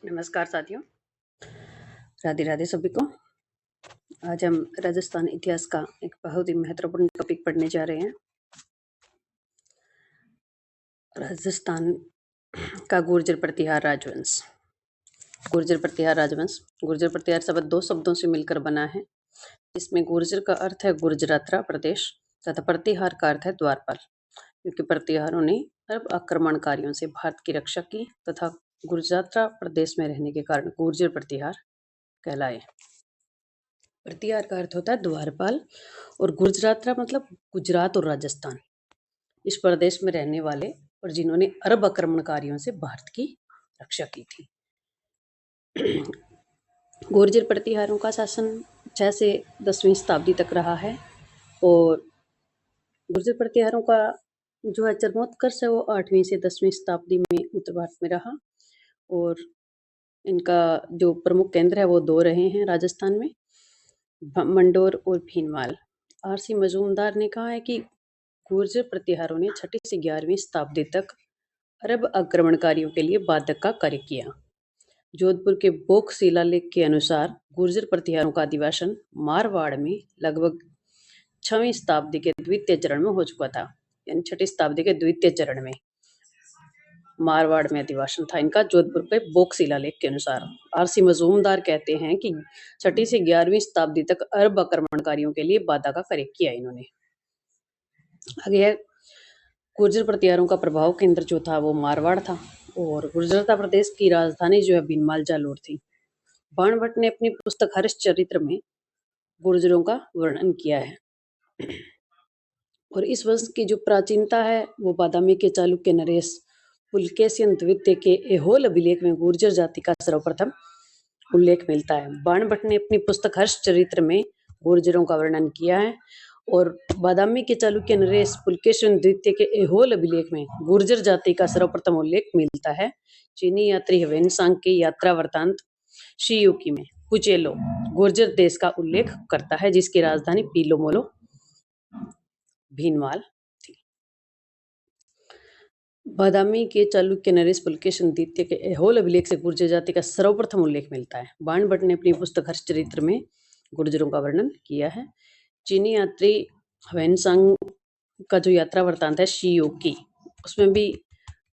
नमस्कार साथियों, राधे राधे सभी को। आज हम राजस्थान इतिहास का एक बहुत ही महत्वपूर्ण टॉपिक पढ़ने जा रहे हैं। राजस्थान का गुर्जर प्रतिहार राजवंश। गुर्जर प्रतिहार राजवंश। गुर्जर प्रतिहार शब्द दो शब्दों से मिलकर बना है। इसमें गुर्जर का अर्थ है गुर्जरात्रा प्रदेश तथा प्रतिहार का अर्थ है द्वारपाल, क्योंकि प्रतिहारों ने अरब आक्रमणकारियों से भारत की रक्षा की तथा गुर्जरात्रा प्रदेश में रहने के कारण गुर्जर प्रतिहार कहलाए। प्रतिहार का अर्थ होता है द्वारपाल और गुर्जरात्रा मतलब गुजरात और राजस्थान, इस प्रदेश में रहने वाले और जिन्होंने अरब आक्रमणकारियों से भारत की रक्षा की थी। गुर्जर प्रतिहारों का शासन 6 से 10वीं शताब्दी तक रहा है और गुर्जर प्रतिहारों का जो है चरमोत्कर्ष है वो 8वीं से 10वीं शताब्दी में उत्तर भारत में रहा और इनका जो प्रमुख केंद्र है वो दो रहे हैं राजस्थान में, मंडोर और भीनमाल। आरसी मजूमदार ने कहा है कि गुर्जर प्रतिहारों ने 6वीं से 11वीं शताब्दी तक अरब आक्रमणकारियों के लिए बाधक का कार्य किया। जोधपुर के बोक शिलालेख के अनुसार गुर्जर प्रतिहारों का अधिवासन मारवाड़ में लगभग 6वीं शताब्दी के द्वितीय चरण में हो चुका था, यानी 6वीं शताब्दी के द्वितीय चरण में मारवाड़ में अधिवासन था इनका। जोधपुर के बोक शिलालेख के अनुसार आरसी मजूमदार कहते हैं कि 6वीं से 11वीं शताब्दी तक अरब आक्रमणकारियों के लिए बाधा का कार्य किया इन्होंने। आगे है गुर्जर प्रतिहारों का प्रभाव केंद्र जो था वो मारवाड़ था और गुर्जरता प्रदेश की राजधानी जो है भीनमाल जालोर थी। बाणभट्ट ने अपनी पुस्तक हरिश्चरित्र में गुर्जरों का वर्णन किया है और इस वंश की जो प्राचीनता है वो बादामी के चालुक्य नरेश पुलकेशियन द्वितीय के ऐहोल अभिलेख में गुर्जर जाति का सर्वप्रथम उल्लेख मिलता है। बाणभट्ट ने अपनी पुस्तक हर्षचरित्र में गुर्जरों का वर्णन किया है और बादामी के चालुक्य नरेश पुलकेशियन द्वितीय के ऐहोल अभिलेख में गुर्जर जाति का सर्वप्रथम उल्लेख मिलता है। चीनी यात्री ह्वेनसांग के यात्रा वृत्तांत शियुकी में कुचेलो गुर्जर देश का उल्लेख करता है, जिसकी राजधानी पीलोमोलो भीनमाल थी। बादामी के चालुक्य नरेश पुलकेशिन द्वितीय के ऐहोल अभिलेख से गुर्जर जाति का सर्वप्रथम उल्लेख मिलता है। बाणभट्ट ने अपनी पुस्तक हर्षचरित्र में गुर्जरों का वर्णन किया है। चीनी यात्री ह्वेनसांग का जो यात्रा वृत्तांत है शियोकी, उसमें भी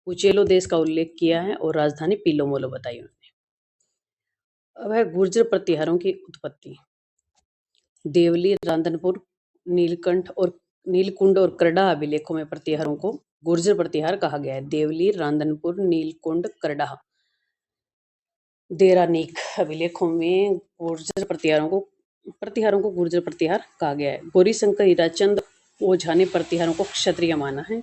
कुचेलो देश का उल्लेख किया है और राजधानी पीलोमोलो बताई उन्होंने। अब है गुर्जर प्रतिहारों की उत्पत्ति। देवली, रांधनपुर, नीलकुंड और करडा अभिलेखों में प्रतिहारों को गुर्जर प्रतिहार कहा गया है। देवली, रांधनपुर, नीलकुंड, करडा, देरानीक अभिलेखों में गुर्जर प्रतिहारों को गुर्जर प्रतिहार कहा गया है। गौरीशंकर हीराचंद ओझा ने प्रतिहारों को क्षत्रिय माना है।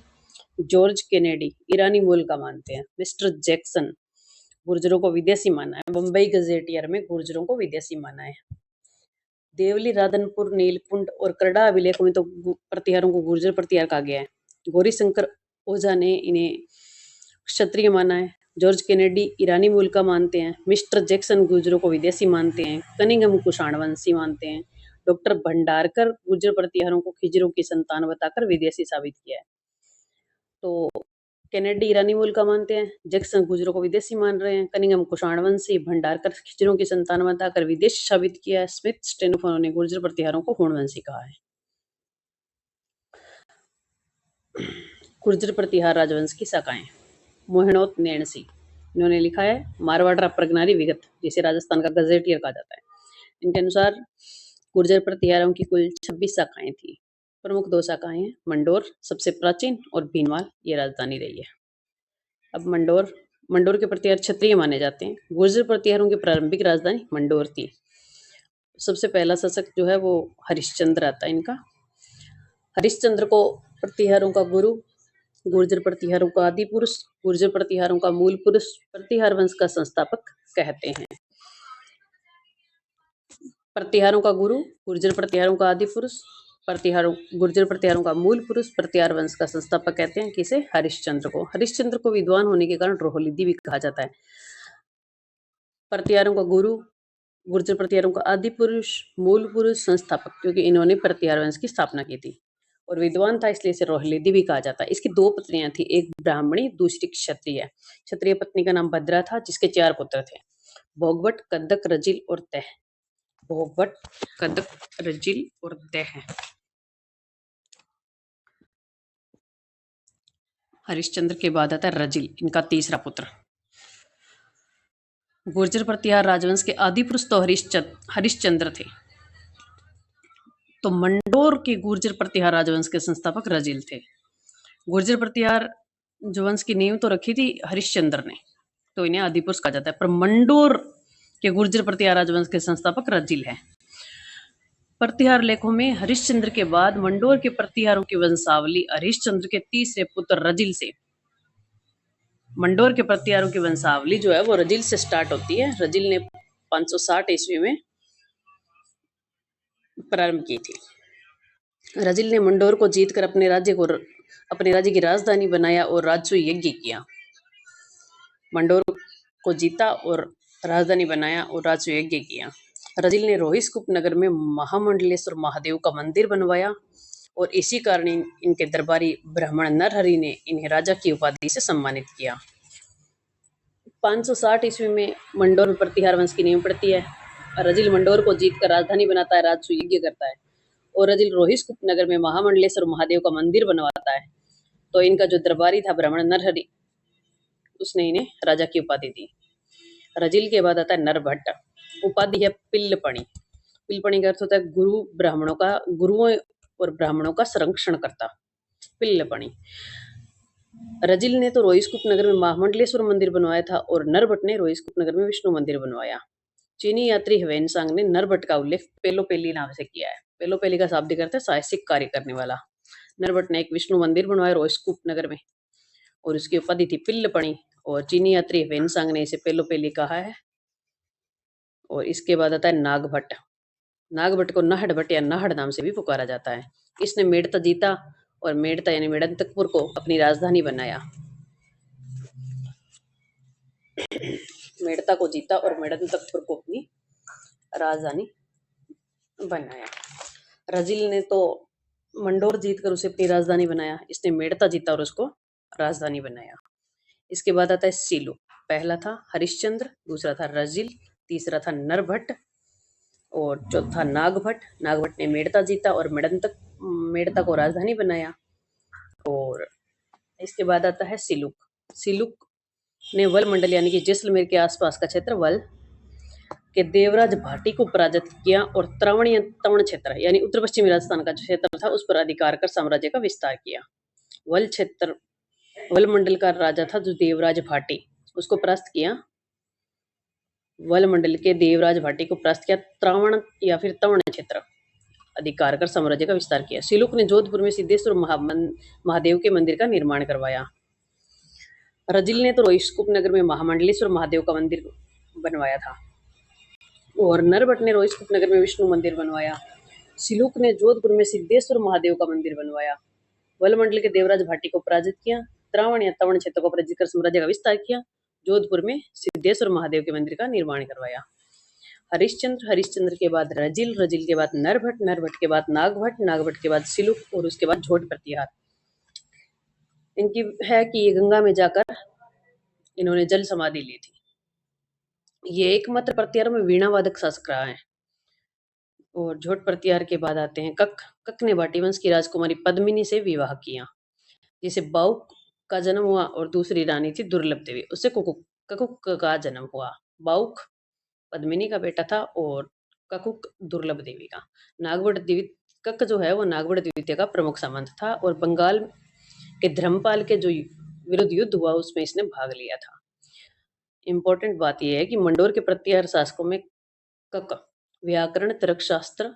जॉर्ज केनेडी ईरानी मूल का मानते हैं। मिस्टर जैक्सन गुर्जरों को विदेशी माना है। बम्बई गजेटियर में गुर्जरों को विदेशी माना है। देवली, राधनपुर, नीलकुंड और करडा अभिलेखों में तो प्रतिहारों को गुर्जर प्रतिहार कहा गया है। गौरीशंकर ओझा ने इन्हें क्षत्रिय माना है। जॉर्ज केनेडी ईरानी मूल का मानते हैं। मिस्टर जैक्सन गुर्जरों को विदेशी मानते हैं। कनिंघम कुषाणवंशी मानते हैं। डॉक्टर भंडारकर गुर्जर प्रतिहारों को खिजरों की संतान बताकर विदेशी साबित किया है। तो केनेडी ईरानी मूल का मानते हैं, जैक्सन गुर्जरों को विदेशी मान रहे हैं, कनिंघम कुषाणवंशी, भंडारकर खिजरों की संतान बताकर विदेशी साबित किया है। स्मिथ स्टेनोफोन ने गुर्जर प्रतिहारों को हूणवंशी कहा है। गुर्जर प्रतिहार राजवंश की शाखाएं। मोहनोत नैणसी इन्होंने लिखा है मारवाड़ प्रगनारी विगत, जिसे राजस्थान का गजेटियर कहा जाता है। इनके अनुसार गुर्जर प्रतिहारों की कुल 26 शाखाएं थी। प्रमुख 2 शाखाएं हैं, मंडोर सबसे प्राचीन और भीनमाल ये राजधानी रही है। अब मंडोर के प्रतिहार क्षत्रिय माने जाते हैं। गुर्जर प्रतिहारों की प्रारंभिक राजधानी मंडोर थी। सबसे पहला शासक जो है वो हरिश्चंद्र आता है इनका। हरिश्चंद्र को प्रतिहारों का गुरु, गुर्जर प्रतिहारों का आदि पुरुष, गुर्जर प्रतिहारों का मूल पुरुष, प्रतिहार वंश का संस्थापक कहते हैं। प्रतिहारों का गुरु, गुर्जर प्रतिहारों का आदि पुरुष, गुर्जर प्रतिहारों का मूल पुरुष, प्रतिहार वंश का संस्थापक कहते हैं किसे? हरिश्चंद्र को। हरिश्चंद्र को विद्वान होने के कारण रोहलिदी भी कहा जाता है। प्रतिहारों का गुरु, गुर्जर प्रतिहारों का आदि पुरुष, मूल पुरुष, संस्थापक, क्योंकि इन्होंने प्रतिहार वंश की स्थापना की थी और विद्वान था इसलिए इसे रोहलिदी भी कहा जाता है। इसकी 2 पत्नियां थी, एक ब्राह्मणी, दूसरी क्षत्रिय। क्षत्रिय पत्नी का नाम भद्रा था जिसके 4 पुत्र थे। भोगवट, कदक, रजिल और तह। भोगवट, कदक, रजिल और तह। हरिश्चंद्र के बाद आता है रजिल, इनका तीसरा पुत्र। गुर्जर प्रतिहार राजवंश के आदि पुरुष तो हरिश्चंद्र थे। तो मंडोर के गुर्जर प्रतिहार राजवंश के संस्थापक रजिल थे। गुर्जर प्रतिहार जो वंश की नींव तो रखी थी हरिश्चंद्र ने, तो इन्हें आदि पुरुष कहा जाता है। पर मंडोर के गुर्जर प्रतिहार राजवंश के संस्थापक रजिल है। प्रतिहार लेखों में हरिश्चंद्र के बाद मंडोर के प्रतिहारों की वंशावली हरिश्चंद्र के तीसरे पुत्र रजिल से, मंडोर के प्रतिहारों की वंशावली जो है वो रजिल से स्टार्ट होती है। रजिल ने 560 ईस्वी में प्रारंभ की थी। रजिल ने मंडोर को जीतकर अपने राज्य की राजधानी बनाया और राजस्व यज्ञ किया। मंडोर को जीता और राजधानी बनाया और राजस्व यज्ञ किया। रजिल ने रोहिस्कुप नगर में महामंडलेश्वर महादेव का मंदिर बनवाया और इसी कारण इनके दरबारी ब्राह्मण नरहरि ने इन्हें राजा की उपाधि से सम्मानित किया। 560 ईस्वी में मंडोर में प्रतिहार वंश की नींव पड़ती है। रजिल मंडोर को जीतकर राजधानी बनाता है, राजस्व यज्ञ करता है और रजिल रोहिस्कुप नगर में महामंडलेश्वर महादेव का मंदिर बनवाता है। तो इनका जो दरबारी था ब्राह्मण नरहरि, उसने इन्हें राजा की उपाधि दी। रजिल के बाद आता है नरभट्ट, उपाधि है पिल्लपणी। पिल्लपणी का अर्थ होता है गुरुओं और ब्राह्मणों का संरक्षण करता, पिल्लपणी। रजिल ने तो रोहिस्कुप नगर में महामंडलेश्वर मंदिर बनवाया था और नरभट्ट ने रोहिस्कुप नगर में विष्णु मंदिर बनवाया। चीनी यात्री ह्वेनसांग ने नरभट्ट का उल्लेख पेलोपेली नाम से किया है। पेलोपेली का शाब्दिक अर्थ है साहसिक कार्य करने वाला। नरभट्ट ने एक विष्णु मंदिर बनवाया रोहिस्कुप नगर में और उसकी उपाधि थी पिल्लपणी और चीनी यात्री ह्वेनसांग ने इसे पेलोपेली कहा है। और इसके बाद आता है नागभट्ट। नागभट्ट को नाहड़ भट्ट या नाहड़ नाम से भी पुकारा जाता है। इसने मेड़ता जीता और मेड़ता यानी मेड़ंतकपुर को अपनी राजधानी बनाया। मेड़ता को जीता और मेड़ंतकपुर को अपनी राजधानी बनाया। रजिल ने तो मंडोर जीतकर उसे अपनी राजधानी बनाया, इसने मेड़ता जीता और उसको राजधानी बनाया। इसके बाद आता है सीलू। पहला था हरिश्चंद्र, दूसरा था रजिल, तीसरा था नरभट्ट और चौथा नागभट्ट। नागभट्ट ने मेड़ता जीता और मेड़ता को राजधानी बनाया। और इसके बाद आता है सिलुक। सिलुक ने वल मंडल यानी कि जैसलमेर के आसपास का क्षेत्र वल के देवराज भाटी को पराजित किया और त्रावणीय तवण क्षेत्र यानी उत्तर पश्चिमी राजस्थान का जो क्षेत्र था उस पर अधिकार कर साम्राज्य का विस्तार किया। वल मंडल का राजा था जो देवराज भाटी, उसको परास्त किया। वल मंडल के देवराज भाटी को परास्त किया, त्रावण या फिर तवण क्षेत्र अधिकार कर साम्राज्य का विस्तार किया। सिलुक ने जोधपुर में सिद्धेश्वर महादेव के मंदिर का निर्माण करवाया। रजिल ने तो रोहिस्कुप नगर में महामंडलेश्वर महादेव का मंदिर बनवाया था और नरभट्ट ने रोहिस्कुप नगर में विष्णु मंदिर बनवाया। सिलुक ने जोधपुर में सिद्धेश्वर महादेव का मंदिर बनवाया। वलमंडल के देवराज भाटी को पराजित किया, त्रावण या तवण क्षेत्र को पराजित कर साम्राज्य का विस्तार किया। जोधपुर में सिद्धेश्वर महादेव के मंदिर का निर्माण करवाया। हरिश्चंद्र के बाद रजिल, रजिल के बाद नरभट्ट, नरभट्ट के बाद नागभट्ट, नागभट्ट के बाद सिलुक और उसके बाद झोट प्रतिहार। इनकी है कि ये गंगा में जाकर इन्होंने जल समाधि ली थी। ये एकमात्र प्रतिहार में वीणा वादक शासक रहा है। और झोट प्रतिहार के बाद आते हैं कक। कक ने भाटी वंश की राजकुमारी पद्मिनी से विवाह किया, जिसे बाउक का जन्म हुआ और दूसरी रानी थी दुर्लभ देवी, उससे ककुक का जन्म हुआ। बाउक पद्मिनी का बेटा था और ककुक दुर्लभ देवी का। नागवड़ द्वितीय कक जो है वो नागवड़ द्वितीय का प्रमुख सामंत था और बंगाल के धर्मपाल के जो विरुद्ध युद्ध हुआ उसमें इसने भाग लिया था। इंपॉर्टेंट बात यह है कि मंडोर के प्रतिहार शासकों में कक व्याकरण, तर्कशास्त्र,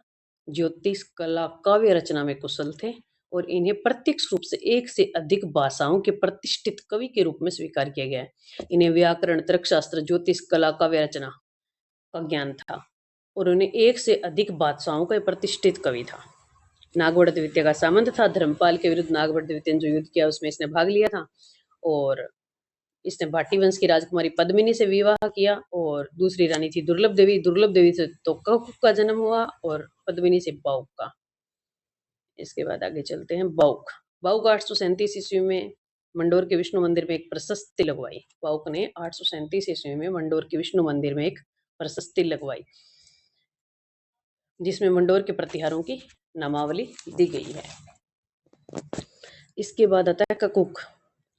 ज्योतिष, कला, काव्य रचना में कुशल थे और इन्हें प्रत्यक्ष रूप से एक से अधिक भाषाओं के प्रतिष्ठित कवि के रूप में स्वीकार किया गया है। इन्हें व्याकरण, तर्कशास्त्र, ज्योतिष, कला, काव्य रचना का ज्ञान था और उन्हें एक से अधिक बादशाहों का प्रतिष्ठित कवि था। नागवड़ द्वितीय का सामंत था। धर्मपाल के विरुद्ध नागवड़ द्वितीय ने जो युद्ध किया उसमें इसने भाग लिया था और इसने भाटी वंश की राजकुमारी पद्मिनी से विवाह किया और दूसरी रानी थी दुर्लभ देवी। दुर्लभ देवी से तो ककुक का जन्म हुआ और पद्मिनी से बाउक का। इसके बाद आगे चलते हैं बाउक। बाउक 837 ईस्वी में मंडोर के विष्णु मंदिर में एक प्रशस्ति लगवाई। बाउक ने 837 ईस्वी में मंडोर के विष्णु मंदिर में एक प्रशस्ति लगवाई, जिसमें मंडोर के प्रतिहारों की नामावली दी गई है। इसके बाद आता है ककुक।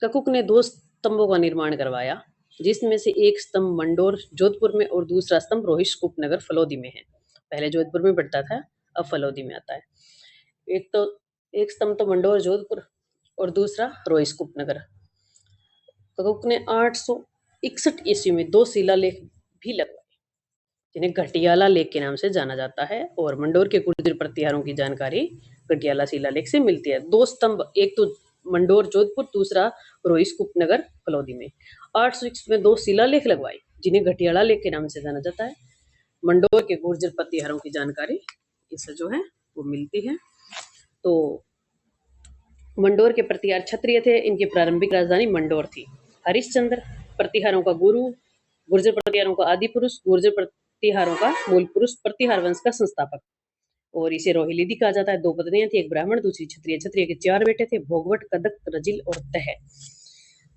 ककुक ने 2 स्तंभों का निर्माण करवाया, जिसमें से एक स्तंभ मंडोर जोधपुर में और दूसरा स्तंभ रोहिष्कुप नगर फलोदी में है। पहले जोधपुर में पड़ता था, अब फलोदी में आता है। एक स्तंभ तो मंडोर जोधपुर और दूसरा रोहिष्कुप नगर। ककुक ने 861 ईस्वी में 2 शिलालेख भी लगवाए, जिन्हें घटियाला लेख के नाम से जाना जाता है, और मंडोर के गुर्जर प्रतिहारों की जानकारी घटियाला शिलालेख से मिलती है। 2 स्तंभ, एक तो मंडोर जोधपुर, दूसरा रोहिष्कुप नगर फलोदी में। 861 में 2 शिलालेख लगवाए, जिन्हें घटियाला लेख के नाम से जाना जाता है। मंडोर के गुर्जर प्रतिहारों की जानकारी इससे जो है वो मिलती है। तो मंडोर के प्रतिहार क्षत्रिय थे, इनकी प्रारंभिक राजधानी मंडोर थी। हरिश्चंद्र प्रतिहारों का गुरु, गुर्जर प्रतिहारों का आदि पुरुष, गुर्जर प्रतिहारों का मूल पुरुष, प्रतिहार वंश का संस्थापक, और इसे रोहिलिदी कहा जाता है। 2 पत्नियां थी, एक ब्राह्मण दूसरी क्षत्रिय। क्षत्रिय के 4 बेटे थे, भोगवट, कदक, रजिल और तह।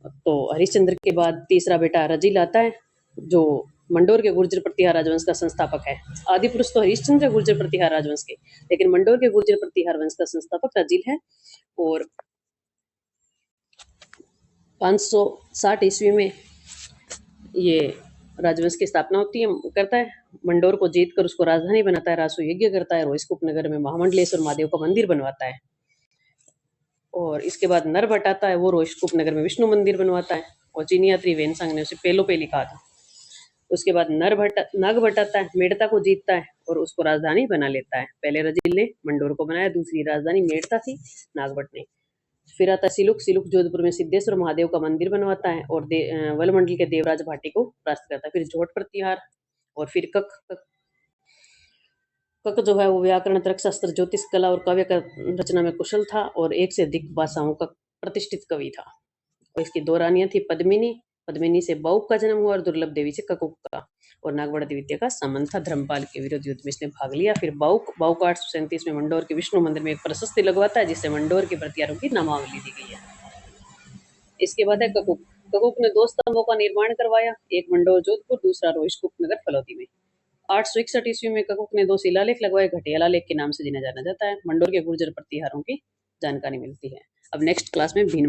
तो हरिश्चंद्र के बाद तीसरा बेटा रजिल आता है, जो मंडोर के गुर्जर प्रतिहार राजवंश का संस्थापक है। आदि पुरुष तो हरिश्चंद्र गुर्जर प्रतिहार राजवंश के, लेकिन मंडोर के गुर्जर प्रतिहार वंश का संस्थापक रजिल है। और 560 ईस्वी में ये राजवंश की स्थापना होती है, करता है। मंडोर को जीतकर उसको राजधानी बनाता है, रासु यज्ञ करता है, रोहिष्कुप नगर में महामंडलेश्वर महादेव का मंदिर बनवाता है। और इसके बाद नरभट्ट आता है, वो रोहिष्कुप नगर में विष्णु मंदिर बनवाता है, और चीनी यात्री वेनसांग ने उसे पेलो पे लिखा था। उसके बाद नागभट्ट आता है, मेड़ता को जीतता है और उसको राजधानी बना लेता है। पहले रजिल ने मंडोर को बनाया, दूसरी राजधानी मेड़ता थी नागभट्ट ने। फिर आता सिलुक। सिलुक जोधपुर में सिद्धेश्वर महादेव का मंदिर बनवाता है और वलमंडल के देवराज भाटी को परास्त करता है। फिर झोट प्रतिहार, और फिर कक जो है वो व्याकरण, तर्कशास्त्र, ज्योतिष कला और काव्य का रचना में कुशल था, और 1 से अधिक भाषाओं का प्रतिष्ठित कवि था। और इसकी 2 रानियां थी, पद्मिनी से बाउक का जन्म हुआ और दुर्लभ देवी से ककुक का, और नागवड़ द्वितीय का संबंध था। धर्मपाल के विरुद्ध युद्ध में इसने भाग लिया। फिर बाउक 837 में मंडोर के विष्णु मंदिर में एक प्रशस्ति लगवाता है, जिससे मंडोर के प्रतिहारों की नामावली दी गई है। इसके बाद है ककुक। ककुक ने 2 स्तंभों का निर्माण करवाया, एक मंडोर जोधपुर, दूसरा रोहिष्कुप नगर फलोदी में। 861 ईस्वी में ककुक ने 2 शिलालेख लगवाए, घटियाला लेख के नाम से जिन्हें जाना जाता है। मंडोर के गुर्जर प्रतिहारों की जानकारी मिलती है। अब नेक्स्ट क्लास में भीनमाल